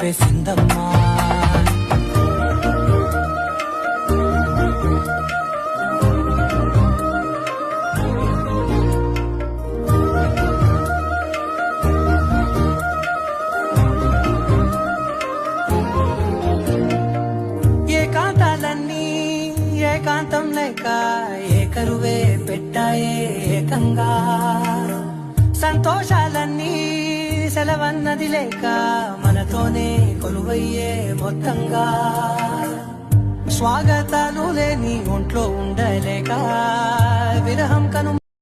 నింపేసిందమ్మా. ఏకాంతాలన్నీ ఏకాంతం లేక ఏకరువే పెట్టాయే ఏకంగా, సంతోషాలన్నీ సెలవన్నది లేక మనతోనే కొలువయ్యే మొత్తంగా, స్వాగతాలు లేని ఒంట్లో ఉండలేక విరహం కను